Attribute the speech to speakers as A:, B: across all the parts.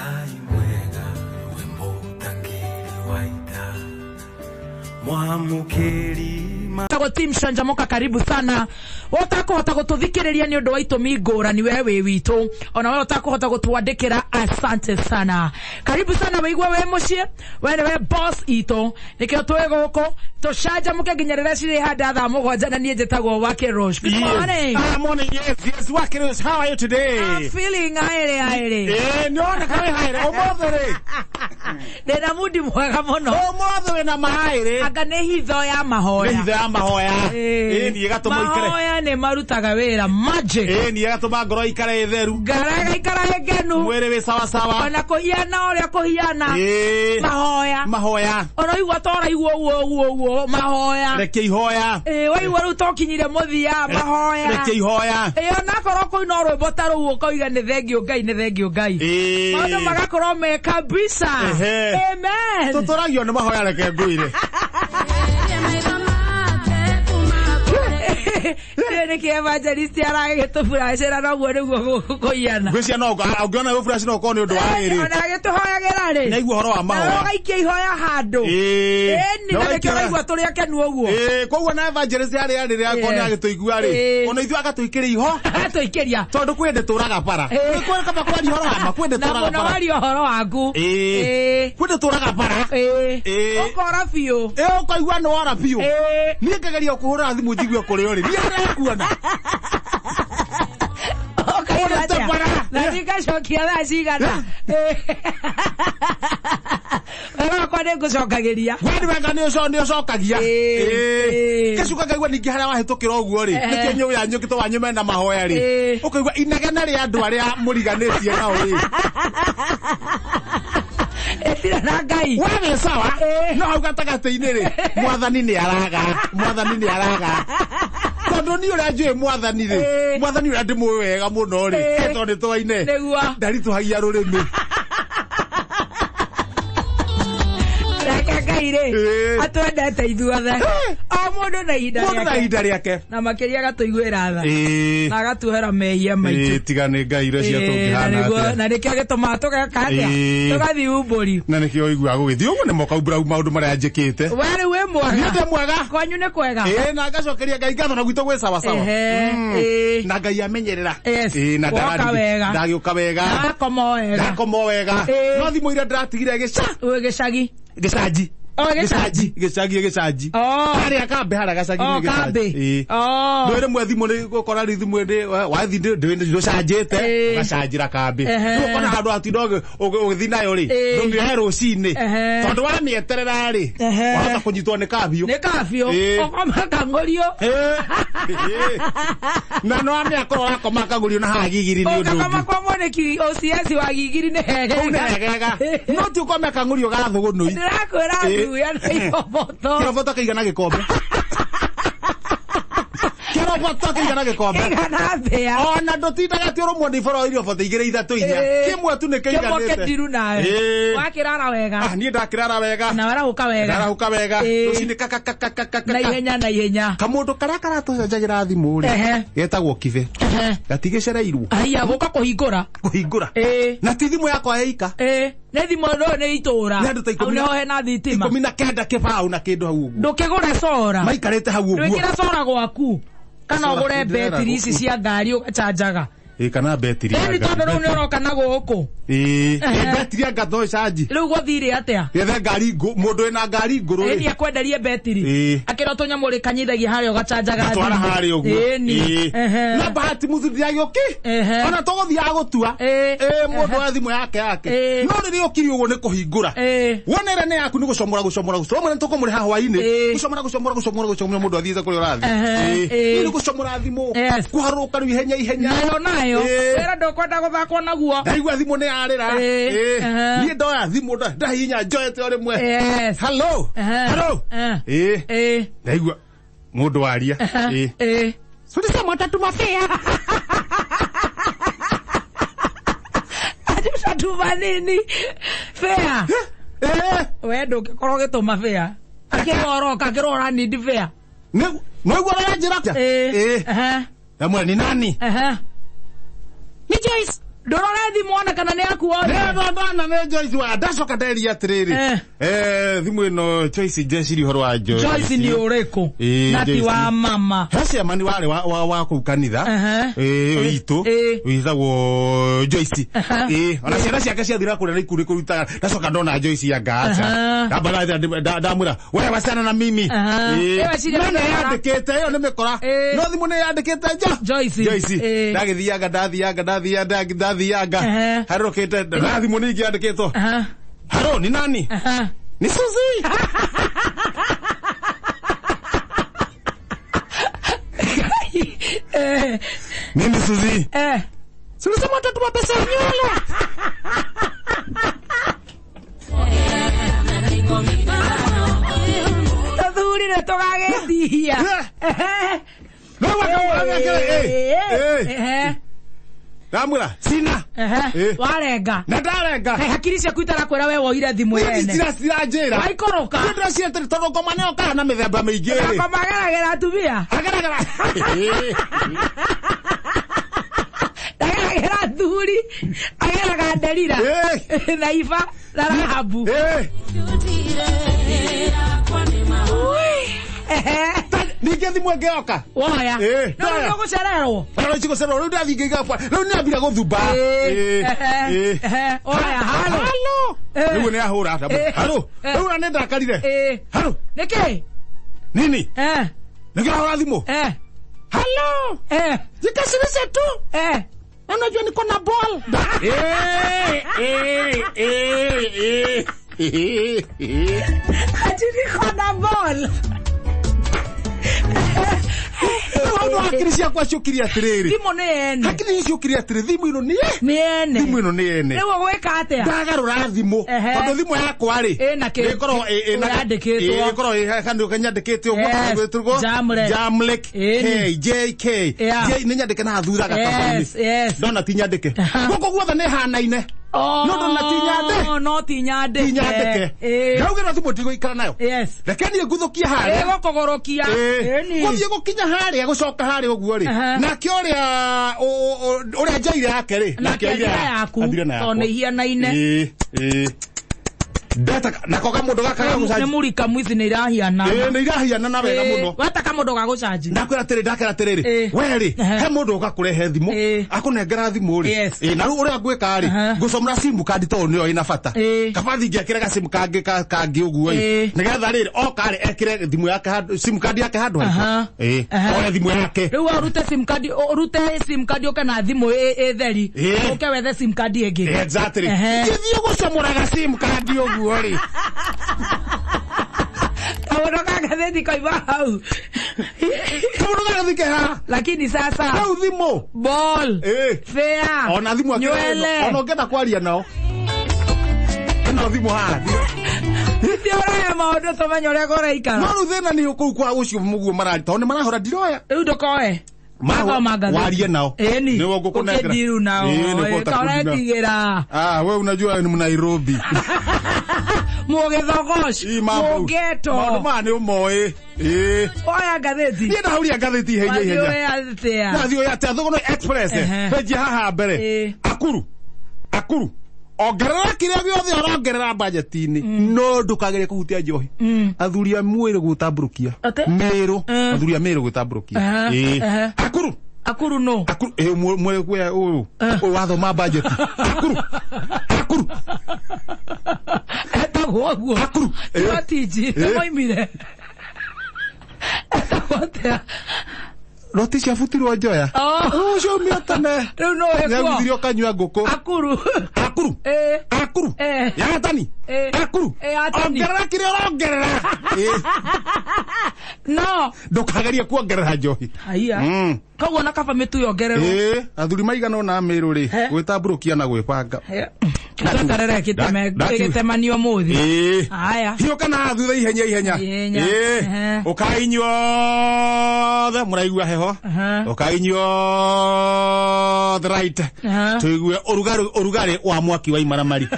A: Aimwega wimbo tangiri waita Mwamukeri
B: Tago team Shanjamoka karibu sana. Wotako gututhikireria ni undu wa itumi ngurani wewe witu. Ona wewe utako gutuandikira asante sana. Karibu sana weigwa we mucie. We boss ito. Nikio twego guko to Shanjamoka ginyerera cire hada tha mugwanja na nie jetagwo Wake Rose. Good morning.
C: Good morning. Yes, Wake Rose. How are you today?
B: I'm feeling aire.
C: Niona kama haire. Omothere.
B: Ndena mudi mwega muno.
C: Omothere na mahaire.
B: Anga ne hitho ya mahoya.
C: Ne hitho ya mahoya. Ni gatuma ikare.
B: Mahoya ne marutaga wira magic.
C: Ni gatuma ngoro ikare theru.
B: Ngaraga ikara hegenu.
C: Mwere we sawa.
B: Ona kuhiana oria kuhiana.
C: Mahoya.
B: Ona igwa tora igwo mahoya.
C: Reke ihoya.
B: Waigwa ru tokinyire muthia mahoya.
C: Reke ihoya.
B: Ona korwo kuina rwimbo taru ukoiga ni thengio Ngai. Maundu magakorwo me kabisa. Amen.
C: Tuturagio ni mahoya reke nguire.
B: Ni ke evangelist ara getufura cera no gwo niguo kuiana.
C: Ngwiciana no ungiona we fura cino ko ni undu wa iri.
B: Ona gituhoyagira ri.
C: Na igwo horo wa mahoya.
B: Ona gaikia ihoya handu. Ni na ke igwa turi akenu uguo.
C: Koguo na evangelist ari ri akoni agituigua ri. Ona ithu agatuikira iho.
B: Atuikiria.
C: Tondu kwende turaga para. Kwende kama kwani horo wa kwende turaga para.
B: Na wali horo waku.
C: Kwende turaga para.
B: Okora biu.
C: Ukaigua no ora biu. Ni ngegeria kuhura thimu njigwe kuri ori. Ni kuona.
B: Na nikashokia thaa cigana. Wega kwa nigucokagiria.
C: Wendi wega ni ucokagia. Kecuka ngaigua ningi haria wahitukira uguo ri. Nikio nyu ya nyukito wanyu mena mahoya ri. Ukaigua inegena ri andu aria muriganitie nao ri.
B: Etira na Ngai.
C: Wewe sawa? No hau gatagati-ini ri. Mwathani ni araga. Tondu ni uria njui mwathani ri. Mwathani uria ndimuwi wega muno ri. Eto ni twaine. Ndarituhagia rurimi.
B: Ngai atwendete ithuothe. O mundu na ihinda
C: riake.
B: Na makiria gatuiguira tha. Na gatuhera mehia maitu.
C: Tigane Ngai ira cia tungihana.
B: Na nikio gituma tugeka atia. Tugathi umburi.
C: Na nikio igua gugithio uguo ni moka umbura maundu maria njikite.
B: Wari we mwega.
C: Ni mwega.
B: Kwanyu ni kwega.
C: Na ngacokeria Ngai ngatho na gwito gwe sawa. Na Ngai amenyerera. Na ndagiuka wega. Ndakomo wega. No thimu ira ndatigire
B: gicagi.
C: Gicagi. Hari akambe hara gacagi ni gicagi. Ndwire mwethimu ni gukora rithimu ndi wathi ndi nducanjite gacajira kambe. Ukona handu atindo ugithi nayo ri. Ndumire rucini. Tondu wa mieterera ri. Wahota kunyitwo ni kabio. Okoma kangorio. Na no ame akoro akoma kangorio na hagigiri ni undu.
B: Okoma kwa moneki OCS wa gigiri ni hegega.
C: No ti ukoma kangorio ga thugunui.
B: Ndirakwira
C: Kiroboto kaigana gikombe.
B: Igana thea.
C: Ona ndotindaga ti urumwe ni boro irio bote igire ithatu inya. Kimwe tu ni kaiganite.
B: Kimwe ndiru nawe. Wakirara wega.
C: Ni ndakirara wega.
B: Na warahuka wega.
C: Rucini kaka.
B: Na ihenya.
C: Kamundu karia karatucenjagira thimu ri. Getagwo kibe. Gatigicereirwo.
B: Aya guka kuhingura.
C: Na ti thimu yakwa yeika.
B: Ne thimu ndo ne itura. Au ne hohe na thitima.
C: 19 kibao na kindu hau uguo.
B: Ndukigura cora.
C: Maikarite hau uguo.
B: Ndukira cora gwaku. Kana ugure betiri ici cia ngari ugacanjaga.
C: Kana betiri.
B: Ni tondu riu ni uroka na guku.
C: Betiri ngatho icanji.
B: Riu guthire atia?
C: Gethe ngari mundu ena ngari nguru ri.
B: Ni akwenderie betiri. Akira tunyamuri kanyithagia haria ugacanjaga.
C: Twara haria uguo. Na bahati muthuri ayoki. Ona tuguthia gutua. Mundu wa thimu yake. No riri ukiri uguo ni kuhingura. Wonere ne yaku ni gucomora. Mwana tukumuri ha hwaini. Gucomora mundu athiite kuri urathi. Ni gucomora thimu. Kuharuka ru ihenya. Nayo.
B: Wera ndokwenda guthakwo naguo.
C: Ndaigua thimu ni arira. Ni ndoya thimu ndahinya njoete ori mwe. Hello. Ndaigua mundu waria. Sudi sama tatu mafia.
B: Atuma nini? Fair. We ndugikorwo gituma fair. Akirora need fair.
C: No igwa ya njira. Amwe ni nani?
B: Ni Joyce. ndorore thimu ona kana ne akuona
C: na ne Joyce wa ndacoka nderia atiriri thimu ino Joyce Jeshiri horo wa
B: Joyce ni ureko nati wa mama
C: hasa mani wale wa ku kanitha itu witagwo Joyce ona ciana ciake ciathira kuria ikuri kuruta ndacoka ndona Joyce ya gacha ndamwira wewe wasana na mimi none yandikite yo nimekora no thimu ne yandikite Joyce ndathiaga harokete thimu ningi yandikitwo haro ni nani ni Suzy nini Suzy Sulisema tatuma pesa nyolo
B: tadhuri na togagetia
C: no Ramura sina
B: warenga
C: na ndarenga
B: hakiri cia kuitara kwera we woire thimu yene
C: sira njira
B: waikoroka
C: ndira cia toro komane okana mithemba mingi
B: komageragera atumia ageragera thuri ageraga Delila na Iva na Rahabu
C: Nige thimu ngeoka
B: woya no gucererwo
C: no gucererwo ru ndathingiga kwa ru ni ambira guthumba
B: oya halo
C: niwe ne ahura halo ru na ndakarire halo
B: niki
C: nini nige ahura thimu halo jikasirise tu unajua niko na ball
B: ati niko na ball
C: no hakirisia kwa shukiria atiriri
B: thimu ni ene
C: hakiri shukiria atiriri thimu ino ni
B: ene
C: thimu ino ni ene
B: niwe gweka atia
C: ndagarura thimu tondu thimu yakwa ri ikorwo
B: yandikitwo
C: ikorwo kandu kanyandikite ugo Jamlek JK ni nyandike na thura gakabani ndona ti nyandike guko guothe ni hanaine no ndona ti nyande
B: no ti nyandike
C: ngaugira thimu tigo ikara nayo rekeni nguthukia haria
B: gukogorokia
C: guthie gukinya haria gucoka haria uguo ri na kioria uria njaire yake ri
B: na kioria yaku tone hianaine
C: data nakoga mundu gakaga gucaji
B: ni murika mwizi ni irahiana
C: ni irahiana na wega muno
B: wataka mundu gagucaji
C: ndakwira tiri ndakira tiriri weri he mundu gakurehe thimu akunengera thimu ri na ru uria ngwika ri ngucomra simu kandi to niyo ina bata kabathi ngiakira ga simu kangi uguo ri nigetha riri oka ri ekire thimu yake simu kandi yake handu haiko oya thimu yake
B: riu urute sim card oka na thimu theri oke wethe sim card ingi
C: exactly githio gucomora ga sim kandi uguo ri
B: Kawonoka gatheti koiba hau
C: kawonoka gatheti ha
B: lakini sasa
C: hau thimu
B: ball fair
C: ona thimu akira ona ngenda kwaria nao eno thimu ha
B: Tiora maundu tumenya uria goreikara
C: no ru thina ni uku kwa ucio muguo marari tondu marahora ndiroya
B: riu ndukoe
C: warie nao
B: ni ngukunengera ukidiru nao kauretigira
C: wewe unajua ni Nairobi
B: mugithogosh mugeto
C: maundu mani umoe
B: oya gatheti
C: ni ndahuria gatheti ihenya na thio ya Thogora Express peji haha mbere akuru ongerera kiria giothe arongerera budget-ini no ndukagere kuhutia njohi athuria mwiri gutamburukia miru athuria miru gutamburukia
B: akuru no
C: mwiri gwe uyu wathoma budget akuru
B: etagwo atiji moimire etagwo
C: Roti cia futirwo njoya ucio miotane
B: riu no hekwo
C: ngirio kanywa nguku akuru yagatani akuru ongerera kiria ongerera
B: no
C: ndukageria kuongerera njohi
B: haya koguo na kaba mitu yongererwo
C: athuri maigana na miru ri gwitamburukia na gwibanga
B: tutarere kitemanio muthi haya
C: hiyo kana thutha ihenya ukainywo the muraigua heho ukainywo the right tuigue urugari wa mwaki wa imaramari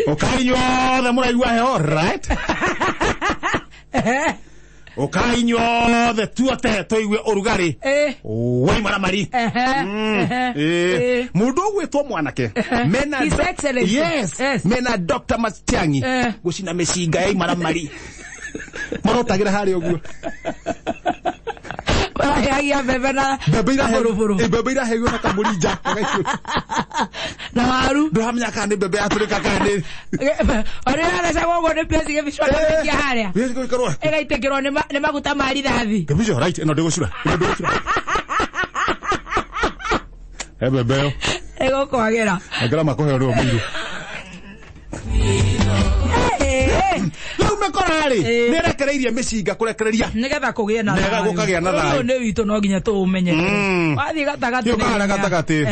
C: ukainywo the muraigua heho right ukainyothe tuote toigwe urugari wai maramari mundu gwitwo mwanake mena yes mena Dr. Matiang'i gucina mecinga ya maramari marotagira hari oguo
B: ya bebe na
C: bebe ira hego na kamurija
B: na waru
C: ndo hamnya kandi bebe aturika kandi
B: ore ara sago ngone pesi ke bishora ya haria ega itekero ne maguta mari dathi
C: ke bijo right eno ndigucura bebe
B: ego kwagera
C: agera makohe ro mundu korari nerekereirie micinga kurekereria
B: nigetha kugie na
C: nega gukagia na thayo
B: ne wito no nginya tu umenye wathi gatagati
C: ni kana gatagati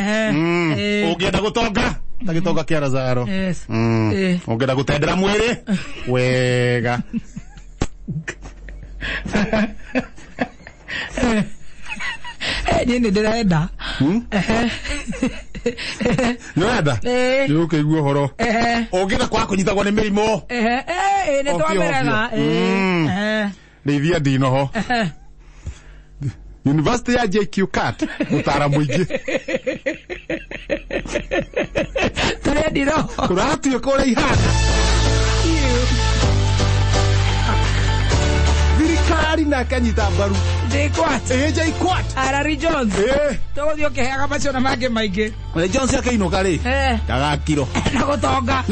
C: ungienda gutonga tagitonga kia Lazaro ungienda gutendera mwiri wega
B: ni ndirenda
C: Nada. Yo ke guo horo. Ogera kwa kunyitagwo ni mirimo.
B: Ne twamerega.
C: Ndeithia ndino ho. University ya JQ Cat utara muingi.
B: Tare ndino.
C: Kuratu kore ihana. Virikari na kanyita baru.
B: Kwat
C: Kwat
B: Arari Jones to dio ke haga maciona make maige
C: Jones yake ino kare daga kiro
B: na gutonga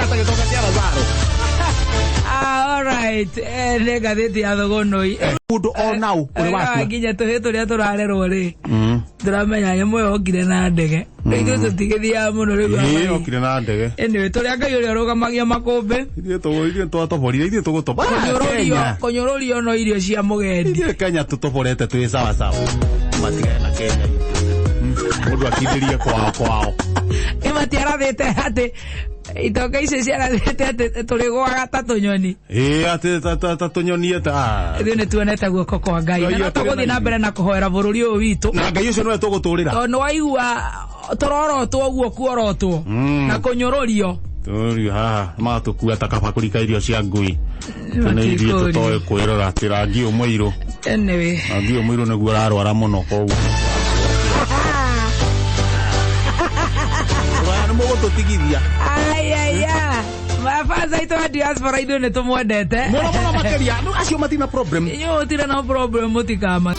C: tagitoka kia Lazaro
B: all right nega thiti ya thogonoi
C: mundu all now uri waku
B: nginya tuhitu ria turarerwo ri turamenya nyamwe okire na ndege ithu tutigithia muno ri
C: okire na ndege
B: ene turia ngai uri rugamagia makumbe
C: ithuĩ twatoborire ithuĩ tũgũtoba
B: konyororio no irio cia mugendi
C: ithuĩ Kenya tũtoborete twĩ sawa sawa matigane na Kenya mundu akithĩrie kwao
B: imatiarathĩte atĩ itoka icio ciarathĩte atĩ tũrĩ gwa gatatũ nyoni
C: atĩ tũnyoni ta
B: ithuĩ nĩ tuonete guoko kwa Ngai na tũgũthiĩ na mbere na kũhoera bũrũri ũyũ witũ
C: na Ngai ũcio nĩwe tũgũtũrĩra
B: tondũ waigua tũrorotwo ũguo kuorotwo na kũnyũrũrio
C: tũriũ haha magatũkua ta kaba kũrika irio cia ngui nĩ ithuĩ tũtoĩ kwĩrora atĩ rangi ũyũ mũirũ rangi ũyũ mũirũ nĩguo ũrarwara mũno koguo mũgũtũtigithia
B: mafanza ito wa diaspora ithuĩ nĩ tũmwendete
C: mũno makeria acio matina problem
B: inyuĩ mũtirĩ na problem mũtikama